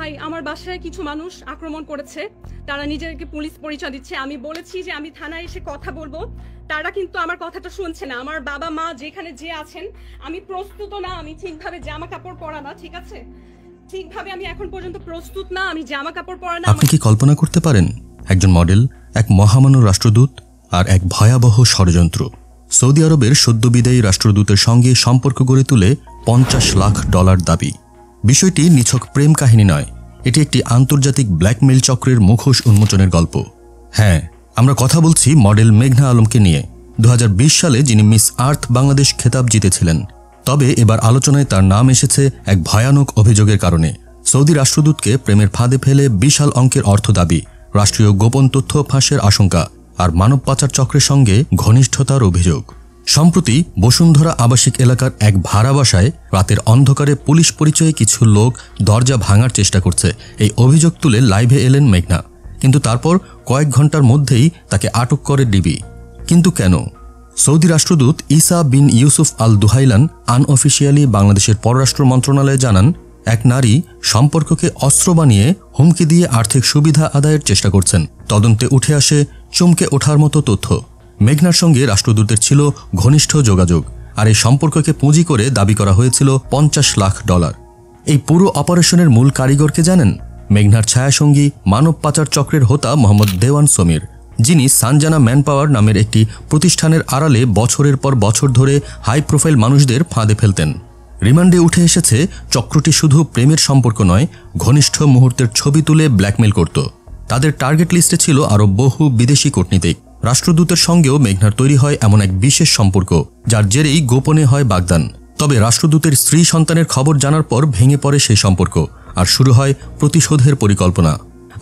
ভাই আমার বাসায় কিছু মানুষ আক্রমণ করেছে। তারা নিজেদেরকে পুলিশ পরিচয় দিচ্ছে। আমি বলেছি যে আমি থানায় এসে কথা বলবো, তারা কিন্তু আমার কথাটা শুনছে না। আমার বাবা মা যেখানে যে আছেন, আমি প্রস্তুত না, আমি ঠিকভাবে জামা কাপড় পরা না, ঠিক আছে, ঠিকভাবে আমি এখন পর্যন্ত প্রস্তুত না, আমি জামা কাপড় পরা না। আপনি কি কল্পনা করতে পারেন একজন মডেল, এক মহামান্য রাষ্ট্রদূত আর এক ভয়াবহ ষড়যন্ত্র? সৌদি আরবের সদ্য বিদায়ী রাষ্ট্রদূতের সঙ্গে সম্পর্ক গড়ে তুলে $50 লাখ দাবি। বিষয়টি নিছক প্রেম কাহিনী নয়, এটি একটি আন্তর্জাতিক ব্ল্যাকমেইল চক্রের মুখোশ উন্মোচনের গল্প। হ্যাঁ, আমরা কথা বলছি মডেল মেঘনা আলমকে নিয়ে। 2020 সালে যিনি মিস আর্থ বাংলাদেশ খেতাব জিতেছিলেন। তবে এবার আলোচনায় তার নাম এসেছে এক ভয়ানক অভিযোগের কারণে। সৌদি রাষ্ট্রদূতকে প্রেমের ফাঁদে ফেলে বিশাল অঙ্কের অর্থ দাবি, রাষ্ট্রীয় গোপন তথ্য ফাঁসের আশঙ্কা আর মানব পাচার চক্রের সঙ্গে ঘনিষ্ঠতার অভিযোগ। সম্প্রতি বসুন্ধরা আবাসিক এলাকার এক ভাড়া বাসায় রাতের অন্ধকারে পুলিশ পরিচয়ে কিছু লোক দরজা ভাঙার চেষ্টা করছে, এই অভিযোগ তুলে লাইভে এলেন মেঘনা। কিন্তু তারপর কয়েক ঘন্টার মধ্যেই তাকে আটক করে ডিবি। কিন্তু কেন? সৌদি রাষ্ট্রদূত ইসা বিন ইউসুফ আল দুহাইলান আনঅফিসিয়ালি বাংলাদেশের পররাষ্ট্র মন্ত্রণালয়ে জানান, এক নারী সম্পর্ককে অস্ত্র বানিয়ে হুমকি দিয়ে আর্থিক সুবিধা আদায়ের চেষ্টা করছেন। তদন্তে উঠে আসে চমকে ওঠার মতো তথ্য। মেঘনার সঙ্গে রাষ্ট্রদূতের ছিল ঘনিষ্ঠ যোগাযোগ, আর এই সম্পর্ককে পুঁজি করে দাবি করা হয়েছিল $50 লাখ। এই পুরো অপারেশনের মূল কারিগরকে জানেন? মেঘনার ছায়াসঙ্গী মানব পাচার চক্রের হোতা মোহাম্মদ দেওয়ান সমীর, যিনি সানজানা ম্যানপাওয়ার নামের একটি প্রতিষ্ঠানের আড়ালে বছরের পর বছর ধরে হাই প্রোফাইল মানুষদের ফাঁদে ফেলতেন। রিমান্ডে উঠে এসেছে চক্রটি শুধু প্রেমের সম্পর্ক নয়, ঘনিষ্ঠ মুহূর্তের ছবি তুলে ব্ল্যাকমেল করত। তাদের টার্গেট লিস্টে ছিল আরও বহু বিদেশি কূটনীতিক। রাষ্ট্রদূতের সঙ্গেও মেঘনার তৈরি হয় এমন এক বিশেষ সম্পর্ক, যার জেরেই গোপনে হয় বাগদান। তবে রাষ্ট্রদূতের স্ত্রী সন্তানের খবর জানার পর ভেঙে পড়ে সেই সম্পর্ক, আর শুরু হয় প্রতিশোধের পরিকল্পনা।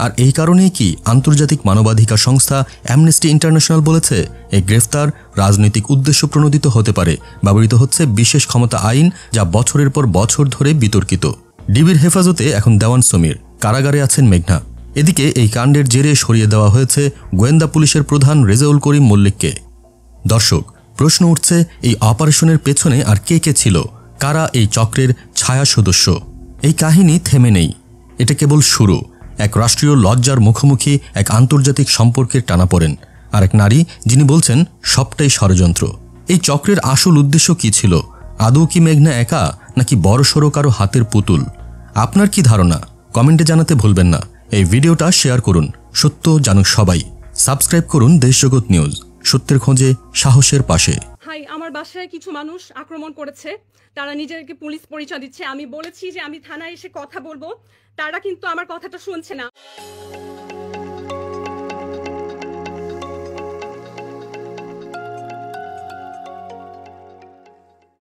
আর এই কারণেই কি আন্তর্জাতিক মানবাধিকার সংস্থা অ্যামনেস্টি ইন্টারন্যাশনাল বলেছে, এই গ্রেফতার রাজনৈতিক উদ্দেশ্য প্রণোদিত হতে পারে। ব্যবহৃত হচ্ছে বিশেষ ক্ষমতা আইন, যা বছরের পর বছর ধরে বিতর্কিত। ডিবির হেফাজতে এখন দেওয়ান সমীর, কারাগারে আছেন মেঘনা। এদিকে এই কাণ্ডের জেরে সরিয়ে দেওয়া হয়েছে গোয়েন্দা পুলিশের প্রধান রেজাউল করিম মল্লিককে। দর্শক, প্রশ্ন উঠছে, এই অপারেশনের পেছনে আর কে কে ছিল? কারা এই চক্রের ছায়া সদস্য? এই কাহিনী থেমে নেই, এটা কেবল শুরু। এক রাষ্ট্রীয় লজ্জার মুখোমুখি এক আন্তর্জাতিক সম্পর্কের টানাপোড়েন, আর এক নারী যিনি বলছেন সবটাই ষড়যন্ত্র। এই চক্রের আসল উদ্দেশ্য কি ছিল? আদৌ কি মেঘনা একা, নাকি বড়সড় কারো হাতের পুতুল? আপনার কি ধারণা? কমেন্টে জানাতে ভুলবেন না। এই ভিডিওটা শেয়ার করুন, সত্য জানুক সবাই। সাবস্ক্রাইব করুন দেশজগৎ নিউজ, সত্যের খোঁজে, সাহসের পাশে। ভাই আমার বাসায় কিছু মানুষ আক্রমণ করেছে। তারা নিজেদেরকে পুলিশ পরিচয় দিচ্ছে। আমি বলেছি যে আমি থানায় এসে কথা বলবো, তারা কিন্তু আমার কথাটা শুনছে না।